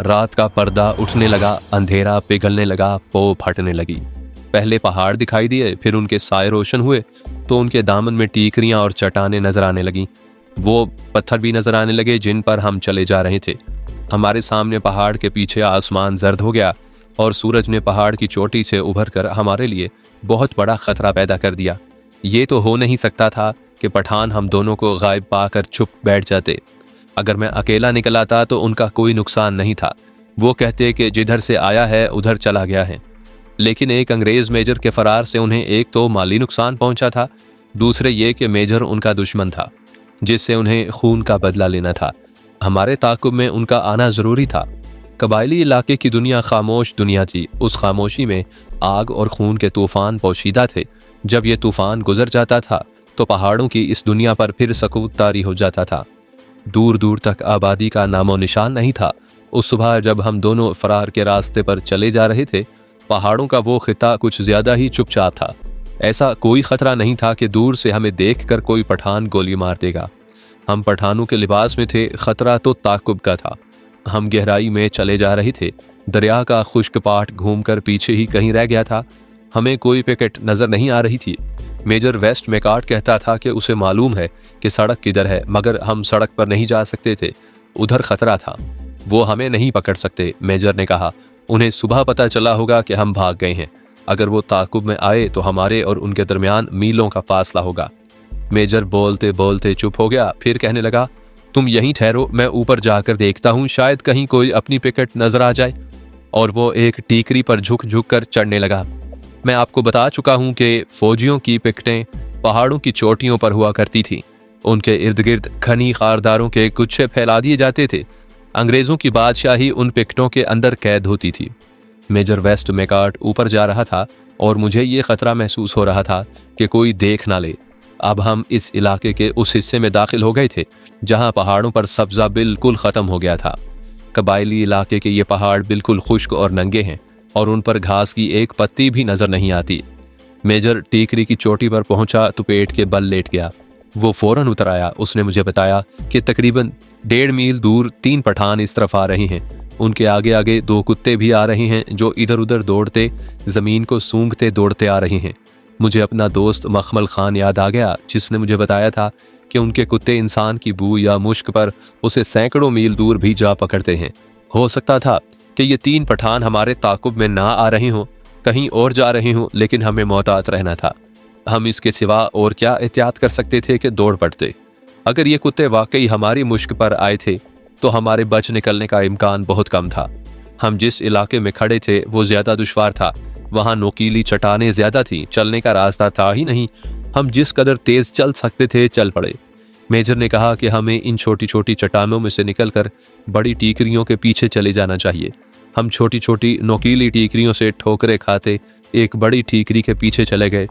रात का पर्दा उठने लगा, अंधेरा पिघलने लगा, पो फटने लगी। पहले पहाड़ दिखाई दिए, फिर उनके साए रोशन हुए तो उनके दामन में टीकरियां और चट्टानें नजर आने लगीं। वो पत्थर भी नजर आने लगे जिन पर हम चले जा रहे थे। हमारे सामने पहाड़ के पीछे आसमान जर्द हो गया और सूरज ने पहाड़ की चोटी से उभर कर हमारे लिए बहुत बड़ा खतरा पैदा कर दिया। ये तो हो नहीं सकता था कि पठान हम दोनों को गायब पाकर चुप बैठ जाते। अगर मैं अकेला निकल आता तो उनका कोई नुकसान नहीं था। वो कहते कि जिधर से आया है उधर चला गया है। लेकिन एक अंग्रेज मेजर के फरार से उन्हें एक तो माली नुकसान पहुंचा था, दूसरे ये कि मेजर उनका दुश्मन था जिससे उन्हें खून का बदला लेना था। हमारे ताकुब में उनका आना जरूरी था। कबायली इलाके की दुनिया खामोश दुनिया थी। उस खामोशी में आग और खून के तूफान पोशीदा थे। जब ये तूफान गुजर जाता था तो पहाड़ों की इस दुनिया पर फिर सकूत तारी हो जाता था। दूर दूर तक आबादी का नामो निशान नहीं था। उस सुबह जब हम दोनों फरार के रास्ते पर चले जा रहे थे, पहाड़ों का वो खिता कुछ ज्यादा ही चुपचाप था। ऐसा कोई खतरा नहीं था कि दूर से हमें देखकर कोई पठान गोली मार देगा। हम पठानों के लिबास में थे, खतरा तो ताकुब का था। हम गहराई में चले जा रहे थे। दरिया का खुश्क पाट घूमकर पीछे ही कहीं रह गया था। हमें कोई पिकेट नजर नहीं आ रही थी। मेजर वेस्ट मैकार्ट कहता था कि उसे मालूम है कि सड़क किधर है, मगर हम सड़क पर नहीं जा सकते थे। उधर खतरा था, वो हमें नहीं पकड़ सकते। मेजर ने कहा, उन्हें सुबह पता चला होगा कि हम भाग गए हैं। अगर वो ताकुब में आए तो हमारे और उनके दरमियान मीलों का फासला होगा। मेजर बोलते बोलते चुप हो गया, फिर कहने लगा, तुम यहीं ठहरो, मैं ऊपर जाकर देखता हूँ, शायद कहीं कोई अपनी पिकेट नजर आ जाए। और वो एक टीकरी पर झुक झुक कर चढ़ने लगा। मैं आपको बता चुका हूं कि फौजियों की पिकटें पहाड़ों की चोटियों पर हुआ करती थीं। उनके इर्द गिर्द खनी खारदारों के गुच्छे फैला दिए जाते थे। अंग्रेजों की बादशाही उन पिकटों के अंदर कैद होती थी। मेजर वेस्ट मैकार्ट ऊपर जा रहा था और मुझे ये खतरा महसूस हो रहा था कि कोई देख ना ले। अब हम इस इलाके के उस हिस्से में दाखिल हो गए थे जहां पहाड़ों पर सब्जा बिल्कुल खत्म हो गया था। कबायली इलाके के ये पहाड़ बिल्कुल खुश्क और नंगे हैं और उन पर घास की एक पत्ती भी नजर नहीं आती। मेजर टीकरी की चोटी पर पहुंचा तो पेट के बल लेट गया। वो फौरन उतर आया। उसने मुझे बताया कि तकरीबन 1.5 मील दूर 3 पठान इस तरफ आ रहे हैं। उनके आगे आगे 2 कुत्ते भी आ रहे हैं जो इधर उधर दौड़ते, जमीन को सूंघते दौड़ते आ रहे हैं। मुझे अपना दोस्त मखमल खान याद आ गया जिसने मुझे बताया था कि उनके कुत्ते इंसान की बू या मुश्क पर उसे सैकड़ों मील दूर भी जा पकड़ते हैं। हो सकता था कि ये 3 पठान हमारे ताकुब में ना आ रहे हों, कहीं और जा रहे हों, लेकिन हमें मोहतात रहना था। हम इसके सिवा और क्या एहतियात कर सकते थे कि दौड़ पड़ते। अगर ये कुत्ते वाकई हमारी मुश्क पर आए थे तो हमारे बच निकलने का इम्कान बहुत कम था। हम जिस इलाके में खड़े थे वो ज्यादा दुश्वार था। वहां नोकीली चट्टानें ज्यादा थी, चलने का रास्ता था ही नहीं। हम जिस कदर तेज चल सकते थे चल पड़े। मेजर ने कहा कि हमें इन छोटी छोटी चट्टानों में से निकलकर बड़ी टीकरियों के पीछे चले जाना चाहिए। हम छोटी छोटी नोकीली टीकरियों से ठोकरे खाते एक बड़ी टीकरी के पीछे चले गए।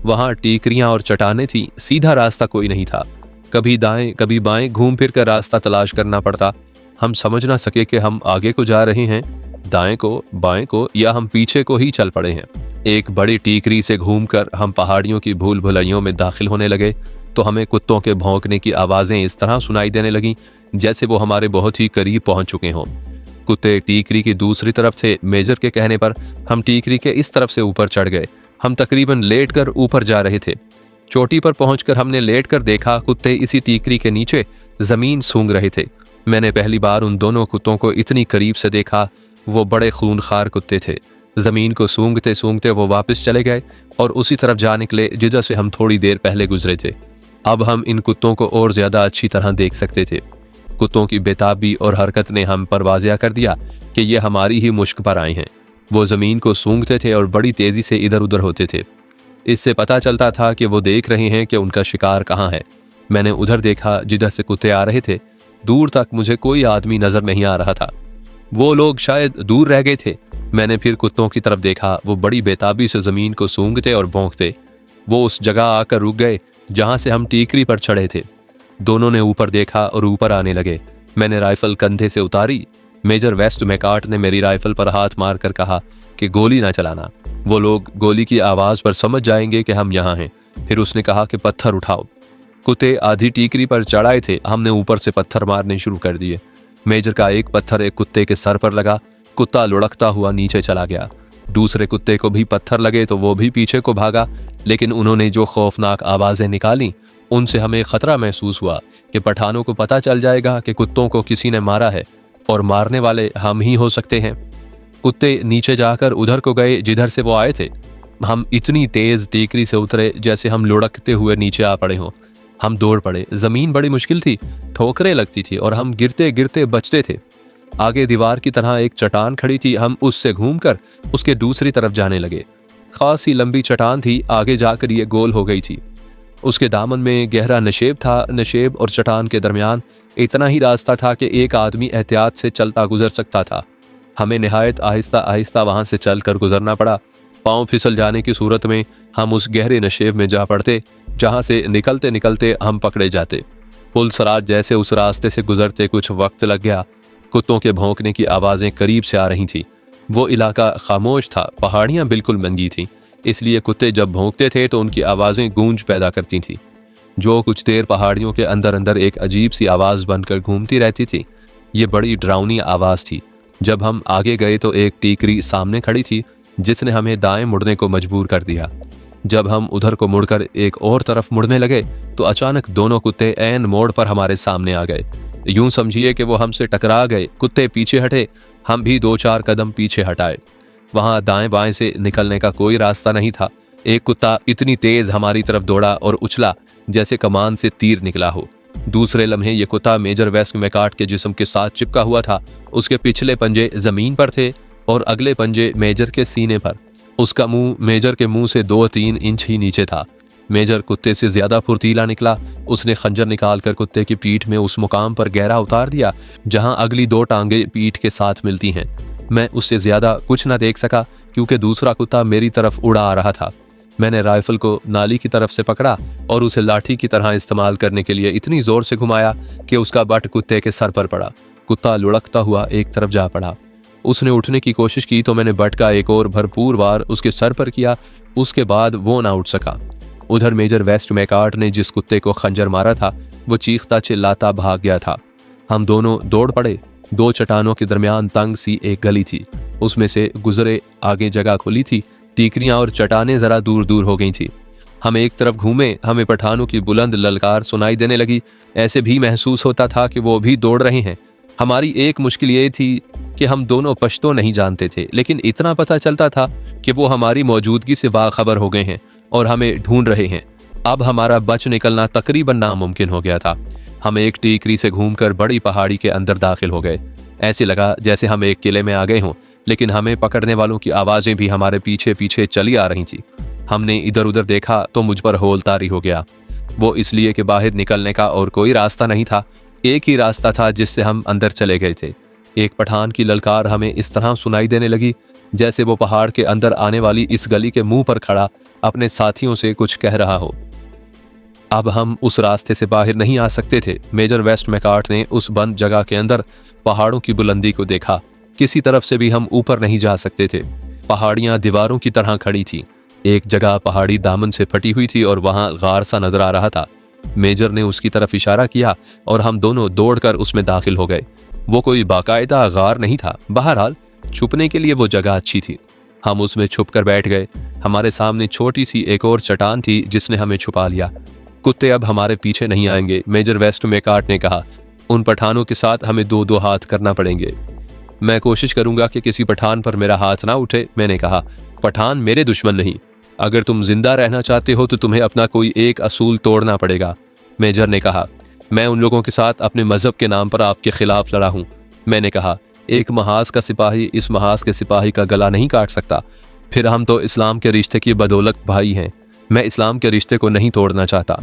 वहां टीकरियां और चट्टानें थी, सीधा रास्ता कोई नहीं था। कभी दाएं कभी बाएं घूम फिर कर रास्ता तलाश करना पड़ता। हम समझ ना सके कि हम आगे को जा रहे हैं, दाएं को, बाएं को, या हम पीछे को ही चल पड़े हैं। एक बड़ी टीकरी से घूमकर हम पहाड़ियों की भूल भुलैयों में दाखिल होने लगे तो हमें कुत्तों के भौंकने की आवाजें इस तरह सुनाई देने लगीं जैसे वो हमारे बहुत ही करीब पहुंच चुके हों। कुत्ते टीकरी की दूसरी तरफ थे। मेजर के कहने पर हम टीकरी के इस तरफ से ऊपर चढ़ गए। हम तकरीबन लेटकर ऊपर जा रहे थे। चोटी पर पहुंचकर हमने लेटकर देखा कुत्ते इसी टीकरी के नीचे जमीन सूंघ रहे थे। मैंने पहली बार उन दोनों कुत्तों को इतनी करीब से देखा। वो बड़े खूनखार कुत्ते थे। जमीन को सूंघते सूंघते वो वापस चले गए और उसी तरफ जा निकले जिधर से हम थोड़ी देर पहले गुजरे थे। अब हम इन कुत्तों को और ज्यादा अच्छी तरह देख सकते थे। कुत्तों की बेताबी और हरकत ने हम पर वाज़िया कर दिया कि ये हमारी ही मुश्क पर आए हैं। वो जमीन को सूंघते थे और बड़ी तेजी से इधर उधर होते थे। इससे पता चलता था कि वो देख रहे हैं कि उनका शिकार कहाँ है। मैंने उधर देखा जिधर से कुत्ते आ रहे थे। दूर तक मुझे कोई आदमी नजर नहीं आ रहा था। वो लोग शायद दूर रह गए थे। मैंने फिर कुत्तों की तरफ देखा। वो बड़ी बेताबी से जमीन को सूंघते और भौंकते। वो उस जगह आकर रुक गए जहां से हम टीकरी पर चढ़े थे। दोनों ने ऊपर देखा और ऊपर आने लगे। मैंने राइफल कंधे से उतारी। मेजर वेस्ट मैकार्ट ने मेरी राइफल पर हाथ मारकर कहा कि गोली ना चलाना, वो लोग गोली की आवाज पर समझ जाएंगे कि हम यहाँ हैं। फिर उसने कहा कि पत्थर उठाओ। कुत्ते आधी टीकरी पर चढ़ाए थे। हमने ऊपर से पत्थर मारने शुरू कर दिए। मेजर का एक पत्थर एक कुत्ते के सर पर लगा। कुत्ता लुढ़कता हुआ नीचे चला गया। दूसरे कुत्ते को भी पत्थर लगे तो वो भी पीछे को भागा, लेकिन उन्होंने जो खौफनाक आवाज़ें निकाली उनसे हमें खतरा महसूस हुआ कि पठानों को पता चल जाएगा कि कुत्तों को किसी ने मारा है और मारने वाले हम ही हो सकते हैं। कुत्ते नीचे जाकर उधर को गए जिधर से वो आए थे। हम इतनी तेज टेकरी से उतरे जैसे हम लुढ़कते हुए नीचे आ पड़े हों। हम दौड़ पड़े। जमीन बड़ी मुश्किल थी, ठोकरें लगती थी और हम गिरते गिरते बचते थे। आगे दीवार की तरह एक चट्टान खड़ी थी। हम उससे घूमकर उसके दूसरी तरफ जाने लगे। खासी लंबी चट्टान थी, आगे जाकर ये गोल हो गई थी। उसके दामन में गहरा नशेब था। नशेब और चट्टान के दरमियान इतना ही रास्ता था कि एक आदमी एहतियात से चलता गुजर सकता था। हमें निहायत आहिस्ता आहिस्ता वहां से चलकर गुजरना पड़ा। पाँव फिसल जाने की सूरत में हम उस गहरे नशेब में जा पड़ते जहां से निकलते निकलते हम पकड़े जाते। पुल सराज जैसे उस रास्ते से गुजरते कुछ वक्त लग गया। कुत्तों के भौंकने की आवाज़ें करीब से आ रही थीं। वो इलाका खामोश था, पहाड़ियाँ बिल्कुल नंगी थीं, इसलिए कुत्ते जब भौंकते थे तो उनकी आवाज़ें गूंज पैदा करती थीं, जो कुछ देर पहाड़ियों के अंदर अंदर एक अजीब सी आवाज़ बनकर घूमती रहती थी। ये बड़ी डरावनी आवाज़ थी। जब हम आगे गए तो एक टीकरी सामने खड़ी थी जिसने हमें दाएं मुड़ने को मजबूर कर दिया। जब हम उधर को मुड़कर एक और तरफ मुड़ने लगे तो अचानक दोनों कुत्ते ऐन मोड़ पर हमारे सामने आ गए। यूं समझिए कि वो हमसे टकरा गए। कुत्ते पीछे हटे, हम भी 2-4 कदम पीछे हटाए। वहां दाएं बाएं से निकलने का कोई रास्ता नहीं था। एक कुत्ता इतनी तेज हमारी तरफ दौड़ा और उछला जैसे कमान से तीर निकला हो। दूसरे लम्हे ये कुत्ता मेजर वेस्ट मैकार्ट के जिस्म के साथ चिपका हुआ था। उसके पिछले पंजे जमीन पर थे और अगले पंजे मेजर के सीने पर। उसका मुंह मेजर के मुंह से 2-3 इंच ही नीचे था। मेजर कुत्ते से ज्यादा फुर्तीला निकला। उसने खंजर निकालकर कुत्ते की पीठ में उस मुकाम पर गहरा उतार दिया जहां अगली 2 टांगे पीठ के साथ मिलती हैं। मैं उससे ज्यादा कुछ न देख सका क्योंकि दूसरा कुत्ता मेरी तरफ उड़ा आ रहा था। मैंने राइफल को नाली की तरफ से पकड़ा और उसे लाठी की तरह इस्तेमाल करने के लिए इतनी जोर से घुमाया कि उसका बट कुत्ते के सर पर पड़ा। कुत्ता लुढ़कता हुआ एक तरफ जा पड़ा। उसने उठने की कोशिश की तो मैंने बट का एक और भरपूर वार उसके सर पर किया। उसके बाद वो ना उठ सका। उधर मेजर वेस्ट मैकार्ट ने जिस कुत्ते को खंजर मारा था वो चीखता चिल्लाता भाग गया था। हम दोनों दौड़ पड़े। 2 चट्टानों के दरमियान तंग सी एक गली थी। उसमें से गुजरे आगे जगह खुली थी। टीकरियां और चट्टानें जरा दूर दूर हो गई थी। हम एक तरफ घूमे। हमें पठानों की बुलंद ललकार सुनाई देने लगी। ऐसे भी महसूस होता था कि वो भी दौड़ रहे हैं। हमारी एक मुश्किल ये थी कि हम दोनों पश्तो नहीं जानते थे, लेकिन इतना पता चलता था कि वो हमारी मौजूदगी से बाखबर हो गए हैं और हमें ढूंढ रहे हैं। अब हमारा बच निकलना तकरीबन नामुमकिन हो गया था। हम एक टीकरी से घूमकर बड़ी पहाड़ी के अंदर दाखिल हो गए। ऐसे लगा जैसे हम एक किले में आ गए हों, लेकिन हमें पकड़ने वालों की आवाज़ें भी हमारे पीछे पीछे चली आ रही थी। हमने इधर उधर देखा तो मुझ पर हौलतारी हो गया। वो इसलिए कि बाहर निकलने का और कोई रास्ता नहीं था। एक ही रास्ता था जिससे हम अंदर चले गए थे। एक पठान की ललकार हमें इस तरह सुनाई देने लगी जैसे वो पहाड़ के अंदर आने वाली इस गली के मुंह पर खड़ा अपने साथियों से कुछ कह रहा हो। अब हम उस रास्ते से बाहर नहीं आ सकते थे। मेजर वेस्ट मैकार्ट ने उस बंद जगह के अंदर पहाड़ों की बुलंदी को देखा। किसी तरफ से भी हम ऊपर नहीं जा सकते थे। पहाड़ियां दीवारों की तरह खड़ी थी। एक जगह पहाड़ी दामन से फटी हुई थी और वहां गार सा नजर आ रहा था। मेजर ने उसकी तरफ इशारा किया और हम दोनों दौड़कर उसमें दाखिल हो गए। वो कोई बाकायदा गार नहीं था, बहरहाल छुपने के लिए वो जगह अच्छी थी। हम उसमें छुपकर बैठ गए। हमारे सामने छोटी सी एक और चट्टान थी जिसने हमें छुपा लिया। कुत्ते अब हमारे पीछे नहीं आएंगे, मेजर वेस्ट मैकार्ट ने कहा। उन पठानों के साथ हमें 2-2 हाथ करना पड़ेंगे। मैं कोशिश करूंगा कि किसी पठान पर मेरा हाथ ना उठे, मैंने कहा। पठान मेरे दुश्मन नहीं। अगर तुम जिंदा रहना चाहते हो तो तुम्हें अपना कोई एक असूल तोड़ना पड़ेगा, मेजर ने कहा। मैं उन लोगों के साथ अपने मजहब के नाम पर आपके खिलाफ लड़ा हूं, मैंने कहा। एक महाज का सिपाही इस महाज के सिपाही का गला नहीं काट सकता। फिर हम तो इस्लाम के रिश्ते की बदौलत भाई हैं। मैं इस्लाम के रिश्ते को नहीं तोड़ना चाहता।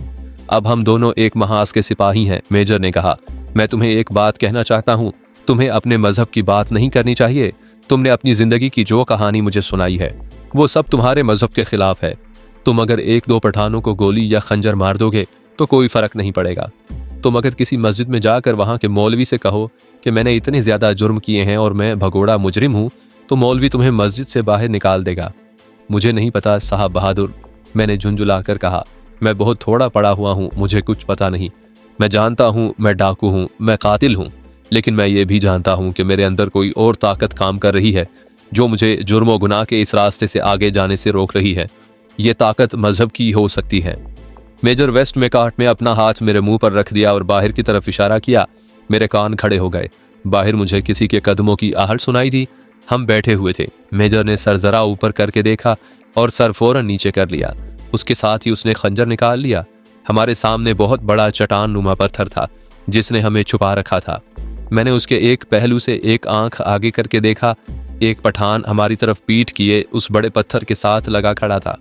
अब हम दोनों एक महाज के सिपाही हैं, मेजर ने कहा। मैं तुम्हें एक बात कहना चाहता हूँ, तुम्हें अपने मजहब की बात नहीं करनी चाहिए। तुमने अपनी जिंदगी की जो कहानी मुझे सुनाई है वो सब तुम्हारे मजहब के खिलाफ है। तुम अगर 1-2 पठानों को गोली या खंजर मार दोगे तो कोई फर्क नहीं पड़ेगा। तुम अगर किसी मस्जिद में जाकर वहां के मौलवी से कहो कि मैंने इतने ज्यादा जुर्म किए हैं और मैं भगोड़ा मुजरिम हूं, तो मौलवी तुम्हें मस्जिद से बाहर निकाल देगा। मुझे नहीं पता साहब बहादुर, मैंने झुंझुलाकर कहा। मैं बहुत थोड़ा पड़ा हुआ हूँ, मुझे कुछ पता नहीं। मैं जानता हूँ मैं डाकू हूँ, मैं कातिल हूँ। लेकिन मैं ये भी जानता हूँ कि मेरे अंदर कोई और ताकत काम कर रही है जो मुझे जुर्म व गुनाह के इस रास्ते से आगे जाने से रोक रही है। ये ताकत मजहब की हो सकती है। मेजर वेस्ट मैकॉर्ट ने अपना हाथ मेरे मुंह पर रख दिया और बाहर की तरफ इशारा किया। मेरे कान खड़े हो गए। बाहर मुझे किसी के कदमों की आहट सुनाई दी। हम बैठे हुए थे। मेजर ने सर जरा ऊपर करके देखा और सर फौरन नीचे कर लिया। उसके साथ ही उसने खंजर निकाल लिया। हमारे सामने बहुत बड़ा चट्टान नुमा पत्थर था जिसने हमें छुपा रखा था। मैंने उसके एक पहलू से एक आंख आगे करके देखा। एक पठान हमारी तरफ पीठ किए उस बड़े पत्थर के साथ लगा खड़ा था।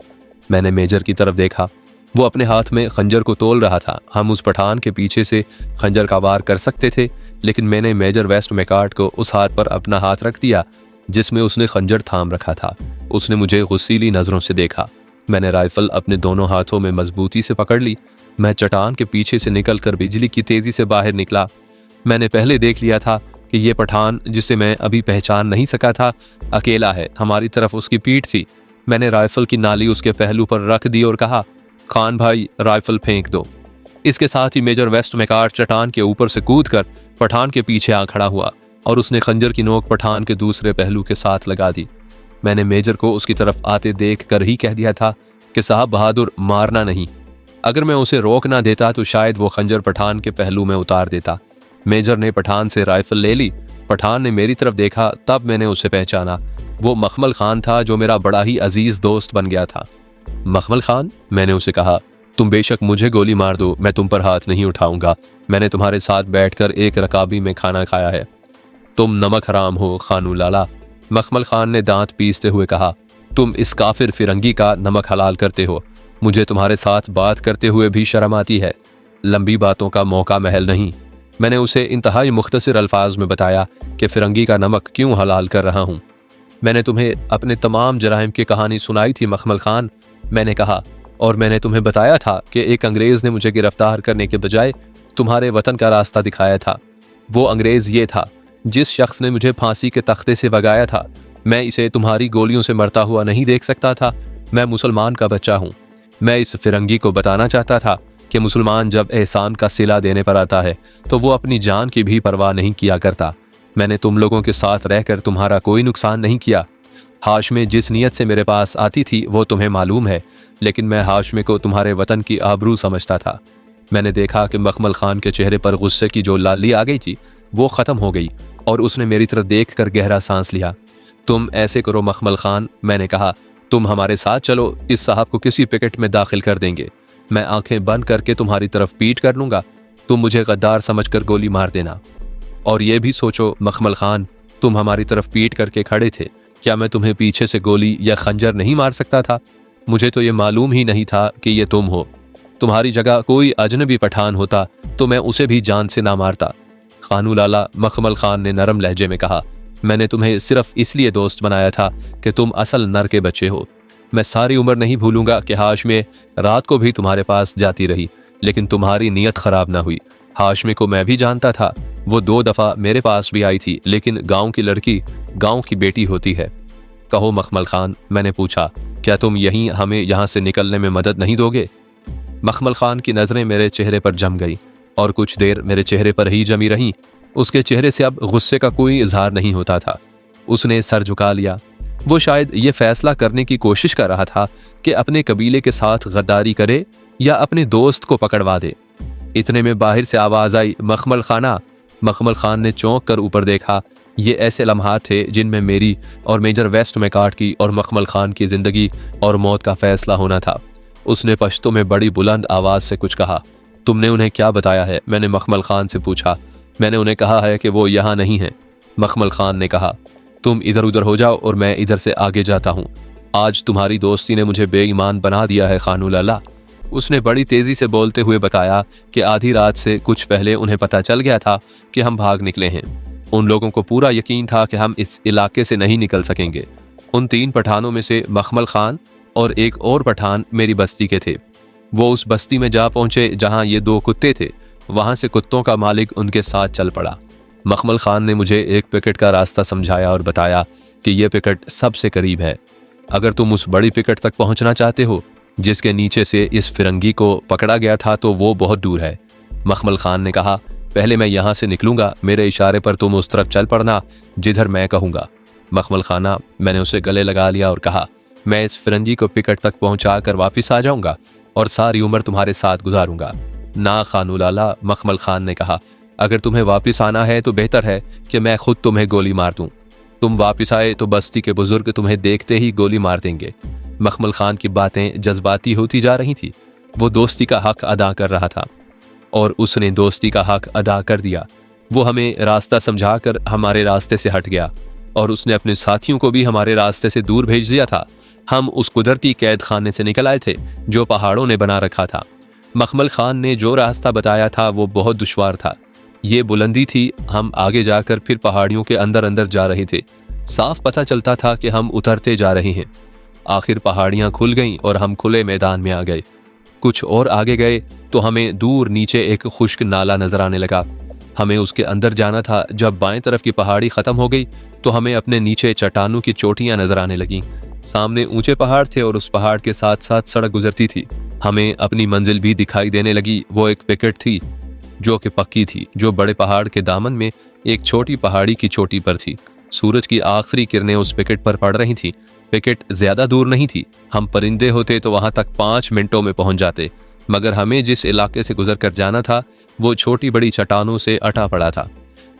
मैंने मेजर की तरफ देखा। वो अपने हाथ में खंजर को तोल रहा था। हम उस पठान के पीछे से खंजर का वार कर सकते थे, लेकिन मैंने मेजर वेस्ट मैकॉर्ट को उस हाथ पर अपना हाथ रख दिया जिसमें उसने खंजर थाम रखा था। उसने मुझे गुस्सीली नजरों से देखा। मैंने राइफल अपने दोनों हाथों में मजबूती से पकड़ ली। मैं चट्टान के पीछे से निकलकर बिजली की तेजी से बाहर निकला। मैंने पहले देख लिया था कि ये पठान, जिसे मैं अभी पहचान नहीं सका था, अकेला है। हमारी तरफ उसकी पीठ थी। मैंने राइफल की नाली उसके पहलू पर रख दी और कहा, खान भाई राइफल फेंक दो। इसके साथ ही मेजर वेस्ट मैकॉर्ट चट्टान के ऊपर से कूदकर पठान के पीछे आ खड़ा हुआ और उसने खंजर की नोक पठान के दूसरे पहलू के साथ लगा दी। मैंने मेजर को उसकी तरफ आते देख कर ही कह दिया था कि साहब बहादुर, मारना नहीं। अगर मैं उसे रोक ना देता तो शायद वो खंजर पठान के पहलू में उतार देता। मेजर ने पठान से राइफल ले ली। पठान ने मेरी तरफ देखा, तब मैंने उसे पहचाना। वो मखमल खान था जो मेरा बड़ा ही अजीज दोस्त बन गया था। मखमल खान, मैंने उसे कहा, तुम बेशक मुझे गोली मार दो, मैं तुम पर हाथ नहीं उठाऊंगा। मैंने तुम्हारे साथ बैठकर एक रकाबी में खाना खाया है। तुम नमक हराम हो खानू लाला। मखमल खान ने दांत पीसते हुए कहा, तुम इस काफिर फिरंगी का नमक हलाल करते हो। मुझे तुम्हारे साथ बात करते हुए भी शर्म आती है। लंबी बातों का मौका महल नहीं। मैंने उसे इंतहाई मुख्तसर अल्फाज में बताया कि फिरंगी का नमक क्यों हलाल कर रहा हूँ। मैंने तुम्हें अपने तमाम जराइम की कहानी सुनाई थी मखमल खान, मैंने कहा, और मैंने तुम्हें बताया था कि एक अंग्रेज़ ने मुझे गिरफ्तार करने के बजाय तुम्हारे वतन का रास्ता दिखाया था। वो अंग्रेज़ ये था जिस शख्स ने मुझे फांसी के तख्ते से भगाया था। मैं इसे तुम्हारी गोलियों से मरता हुआ नहीं देख सकता था। मैं मुसलमान का बच्चा हूँ। मैं इस फिरंगी को बताना चाहता था कि मुसलमान जब एहसान का सिला देने पर आता है तो वो अपनी जान की भी परवाह नहीं किया करता। मैंने तुम लोगों के साथ रहकर तुम्हारा कोई नुकसान नहीं किया। हाशमे जिस नीयत से मेरे पास आती थी वो तुम्हें मालूम है, लेकिन मैं हाशमे को तुम्हारे वतन की आबरू समझता था। मैंने देखा कि मखमल खान के चेहरे पर गुस्से की जो लाली आ गई थी वो ख़त्म हो गई और उसने मेरी तरफ देख कर गहरा सांस लिया। तुम ऐसे करो मखमल खान, मैंने कहा, तुम हमारे साथ चलो, इस साहब को किसी पिकेट में दाखिल कर देंगे। मैं आंखें बंद करके तुम्हारी तरफ पीठ कर लूँगा। तुम मुझे गद्दार समझकर गोली मार देना। और ये भी सोचो मखमल खान, तुम हमारी तरफ पीठ करके खड़े थे, क्या मैं तुम्हें पीछे से गोली या खंजर नहीं मार सकता था? मुझे तो ये मालूम ही नहीं था कि ये तुम हो। तुम्हारी जगह कोई अजनबी पठान होता तो मैं उसे भी जान से ना मारता। खानू लाला, मखमल खान ने नरम लहजे में कहा, मैंने तुम्हें सिर्फ इसलिए दोस्त बनाया था कि तुम असल नर के बच्चे हो। मैं सारी उम्र नहीं भूलूंगा कि हाशमे रात को भी तुम्हारे पास जाती रही, लेकिन तुम्हारी नीयत खराब ना हुई। हाशमे को मैं भी जानता था। वो 2 दफ़ा मेरे पास भी आई थी, लेकिन गांव की लड़की गांव की बेटी होती है। कहो मखमल खान, मैंने पूछा, क्या तुम यहीं हमें यहाँ से निकलने में मदद नहीं दोगे? मखमल खान की नज़रें मेरे चेहरे पर जम गई और कुछ देर मेरे चेहरे पर ही जमी रहीं। उसके चेहरे से अब गुस्से का कोई इजहार नहीं होता था। उसने सर झुका लिया। वो शायद ये फैसला करने की कोशिश कर रहा था कि अपने कबीले के साथ गद्दारी करे या अपने दोस्त को पकड़वा दे। इतने में बाहर से आवाज़ आई, मखमल खाना। मखमल खान ने चौंक कर ऊपर देखा। ये ऐसे लम्हात थे जिनमें मेरी और मेजर वेस्ट मैकॉर्ट की और मखमल खान की ज़िंदगी और मौत का फैसला होना था। उसने पश्तो में बड़ी बुलंद आवाज़ से कुछ कहा। तुमने उन्हें क्या बताया है? मैंने मखमल खान से पूछा। मैंने उन्हें कहा है कि वो यहाँ नहीं है। मखमल खान ने कहा, तुम इधर उधर हो जाओ और मैं इधर से आगे जाता हूँ। आज तुम्हारी दोस्ती ने मुझे बेईमान बना दिया है खानू लाला। उसने बड़ी तेज़ी से बोलते हुए बताया कि आधी रात से कुछ पहले उन्हें पता चल गया था कि हम भाग निकले हैं। उन लोगों को पूरा यकीन था कि हम इस इलाके से नहीं निकल सकेंगे। उन 3 पठानों में से मखमल खान और एक और पठान मेरी बस्ती के थे। वो उस बस्ती में जा पहुंचे जहां ये 2 कुत्ते थे। वहां से कुत्तों का मालिक उनके साथ चल पड़ा। मखमल खान ने मुझे एक पिकेट का रास्ता समझाया और बताया कि यह पिकेट सबसे करीब है। अगर तुम उस बड़ी पिकेट तक पहुंचना चाहते हो जिसके नीचे से इस फिरंगी को पकड़ा गया था तो वो बहुत दूर है। मखमल खान ने कहा, पहले मैं यहाँ से निकलूंगा, मेरे इशारे पर तुम उस तरफ चल पड़ना जिधर मैं कहूँगा। मखमल खाना, मैंने उसे गले लगा लिया और कहा, मैं इस फिरंगी को पिकट तक पहुंचा कर वापिस आ जाऊंगा और सारी उम्र तुम्हारे साथ गुजारूंगा। ना खानूलाला, मखमल खान ने कहा, अगर तुम्हें वापस आना है तो बेहतर है कि मैं खुद तुम्हें गोली मार दूं। तुम वापस आए तो बस्ती के बुजुर्ग तुम्हें देखते ही गोली मार देंगे। मखमल खान की बातें जज्बाती होती जा रही थी। वो दोस्ती का हक अदा कर रहा था और उसने दोस्ती का हक अदा कर दिया। वो हमें रास्ता समझाकर हमारे रास्ते से हट गया और उसने अपने साथियों को भी हमारे रास्ते से दूर भेज दिया था। हम उस कुदरती कैद खाने से निकल आए थे जो पहाड़ों ने बना रखा था। मखमल खान ने जो रास्ता बताया था वो बहुत दुश्वार था। ये बुलंदी थी, हम आगे जाकर फिर पहाड़ियों के अंदर अंदर जा रहे थे। साफ पता चलता था कि हम उतरते जा रहे हैं। आखिर पहाड़ियां खुल गईं और हम खुले मैदान में आ गए। कुछ और आगे गए तो हमें दूर नीचे एक खुश्क नाला नजर आने लगा। हमें उसके अंदर जाना था। जब बाएं तरफ की पहाड़ी खत्म हो गई तो हमें अपने नीचे चट्टानों की चोटियां नजर आने लगीं। सामने ऊंचे पहाड़ थे और उस पहाड़ के साथ साथ सड़क गुजरती थी। हमें अपनी मंजिल भी दिखाई देने लगी। वो एक पिकेट थी जो कि पक्की थी, जो बड़े पहाड़ के दामन में एक छोटी पहाड़ी की चोटी पर थी। सूरज की आखिरी किरणें उस पिकेट पर पड़ रही थी। पिकेट ज्यादा दूर नहीं थी। हम परिंदे होते तो वहां तक 5 मिनटों में पहुंच जाते, मगर हमें जिस इलाके से गुजर कर जाना था वो छोटी बड़ी चट्टानों से अटा पड़ा था।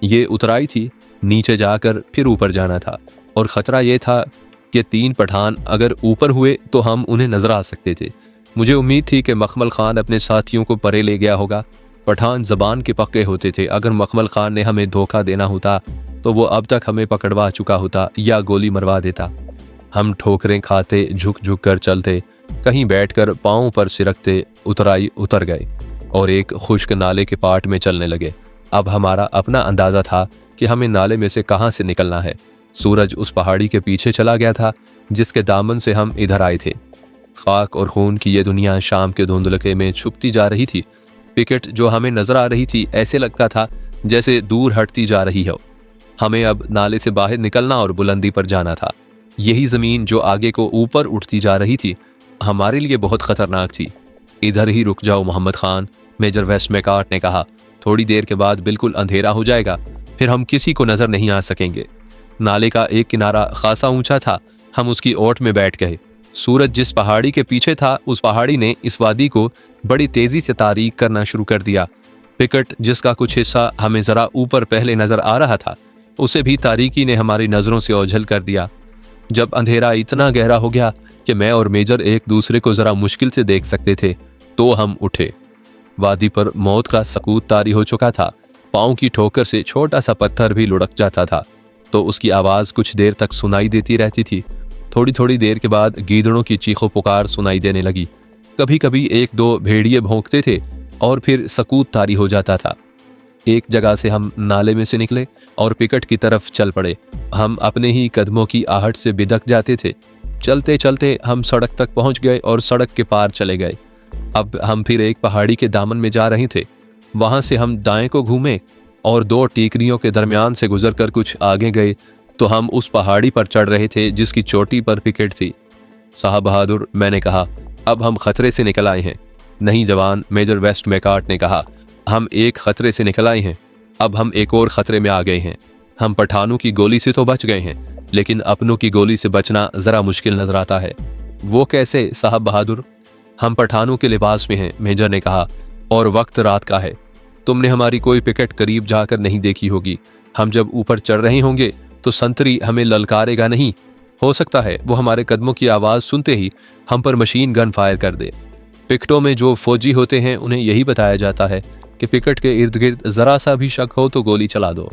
ये उतराई थी, नीचे जाकर फिर ऊपर जाना था और खतरा ये था कि 3 पठान अगर ऊपर हुए तो हम उन्हें नजर आ सकते थे। मुझे उम्मीद थी कि मखमल खान अपने साथियों को परे ले गया होगा। पठान जबान के पक्के होते थे। अगर मखमल खान ने हमें धोखा देना होता तो वो अब तक हमें पकड़वा चुका होता या गोली मरवा देता। हम ठोकरें खाते, झुक झुक कर चलते, कहीं बैठकर पाँव पर सिरकते उतराई उतर गए और एक खुश्क नाले के पाट में चलने लगे। अब हमारा अपना अंदाजा था कि हमें नाले में से कहाँ से निकलना है। सूरज उस पहाड़ी के पीछे चला गया था जिसके दामन से हम इधर आए थे। खाक और खून की ये दुनिया शाम के धुंधलके में छुपती जा रही थी। पिकेट जो हमें नजर आ रही थी ऐसे लगता था जैसे दूर हटती जा रही हो। हमें अब नाले से बाहर निकलना और बुलंदी पर जाना था। यही जमीन जो आगे को ऊपर उठती जा रही थी हमारे लिए बहुत खतरनाक थी। इधर ही रुक जाओ मोहम्मद खान, मेजर वेस्ट मैकार्ट ने कहा। थोड़ी देर के बाद बिल्कुल अंधेरा हो जाएगा, फिर हम किसी को नजर नहीं आ सकेंगे। नाले का एक किनारा खासा ऊंचा था। हम उसकी ओट में बैठ गए। सूरज जिस पहाड़ी के पीछे था उस पहाड़ी ने इस वादी को बड़ी तेजी से तारीक करना शुरू कर दिया। पिकेट जिसका कुछ हिस्सा हमें जरा ऊपर पहले नजर आ रहा था उसे भी तारीकी ने हमारी नजरों से ओझल कर दिया। जब अंधेरा इतना गहरा हो गया कि मैं और मेजर एक दूसरे को जरा मुश्किल से देख सकते थे तो हम उठे। वादी पर मौत का सकूत तारी हो चुका था। पाँव की ठोकर से छोटा सा पत्थर भी लुढ़क जाता था तो उसकी आवाज कुछ देर तक सुनाई देती रहती थी। थोड़ी थोड़ी देर के बाद गीदड़ों की चीखों पुकार सुनाई देने लगी। कभी कभी 1-2 भेड़िए भौंकते थे और फिर सकूत तारी हो जाता था। एक जगह से हम नाले में से निकले और पिकेट की तरफ चल पड़े। हम अपने ही कदमों की आहट से बिदक जाते थे। चलते चलते हम सड़क तक पहुंच गए और सड़क के पार चले गए। अब हम फिर एक पहाड़ी के दामन में जा रहे थे। वहां से हम दाएं को घूमे और 2 टीकरियों के दरमियान से गुजरकर कुछ आगे गए तो हम उस पहाड़ी पर चढ़ रहे थे जिसकी चोटी पर पिकेट थी। साहब बहादुर, मैंने कहा, अब हम खतरे से निकल आए हैं। नहीं जवान, मेजर वेस्ट मैकार्ट ने कहा, हम एक खतरे से निकल आए हैं, अब हम एक और खतरे में आ गए हैं। हम पठानों की गोली से तो बच गए हैं लेकिन अपनों की गोली से बचना जरा मुश्किल नजर आता है। वो कैसे साहब बहादुर? हम पठानों के लिबास में हैं, मेजर ने कहा, और वक्त रात का है। तुमने हमारी कोई पिकेट करीब जाकर नहीं देखी होगी। हम जब ऊपर चढ़ रहे होंगे तो संतरी हमें ललकारेगा नहीं। हो सकता है वो हमारे कदमों की आवाज़ सुनते ही हम पर मशीन गन फायर कर दे। पिकेटों में जो फौजी होते हैं उन्हें यही बताया जाता है कि पिकेट के इर्द गिर्द ज़रा सा भी शक हो तो गोली चला दो।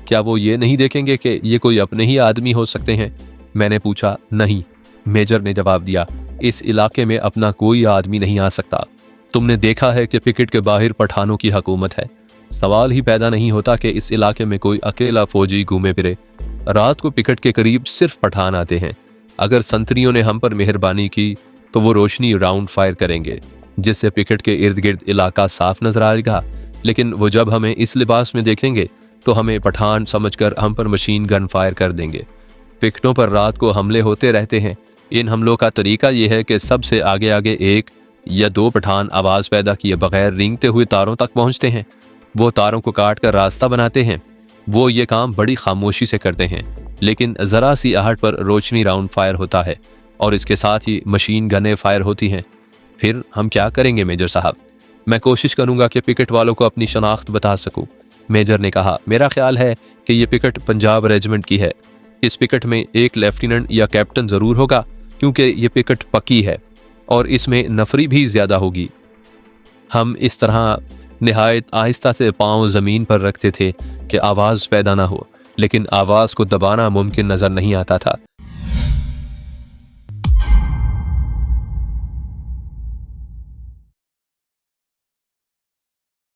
क्या वो ये नहीं देखेंगे कि ये कोई अपने ही आदमी हो सकते हैं? मैंने पूछा। नहीं, मेजर ने जवाब दिया, इस इलाके में अपना कोई आदमी नहीं आ सकता। तुमने देखा है कि पिकेट के बाहर पठानों की हुकूमत है। सवाल ही पैदा नहीं होता कि इस इलाके में कोई अकेला फौजी घूमे फिरे। रात को पिकेट के करीब सिर्फ पठान आते हैं। अगर संतरियों ने हम पर मेहरबानी की तो वो रोशनी राउंड फायर करेंगे जिससे पिकेट के इर्द गिर्द इलाका साफ नजर आएगा। लेकिन वो जब हमें इस लिबास में देखेंगे तो हमें पठान समझकर हम पर मशीन गन फायर कर देंगे। पिकेटों पर रात को हमले होते रहते हैं। इन हमलों का तरीका यह है कि सबसे आगे आगे 1 या 2 पठान आवाज़ पैदा किए बगैर रेंगते हुए तारों तक पहुंचते हैं। वो तारों को काट कर रास्ता बनाते हैं। वो ये काम बड़ी खामोशी से करते हैं, लेकिन ज़रा सी आहट पर रोशनी राउंड फायर होता है और इसके साथ ही मशीन गनें फायर होती हैं। फिर हम क्या करेंगे मेजर साहब? मैं कोशिश करूंगा कि पिकेट वालों को अपनी शनाख्त बता सकूं। मेजर ने कहा, मेरा ख्याल है कि ये पिकेट पंजाब रेजिमेंट की है। इस पिकेट में एक लेफ्टिनेंट या कैप्टन ज़रूर होगा, क्योंकि ये पिकेट पक्की है और इसमें नफरी भी ज़्यादा होगी। हम इस तरह निहायत आहिस्ता से पाँव ज़मीन पर रखते थे कि आवाज़ पैदा ना हो, लेकिन आवाज़ को दबाना मुमकिन नज़र नहीं आता था।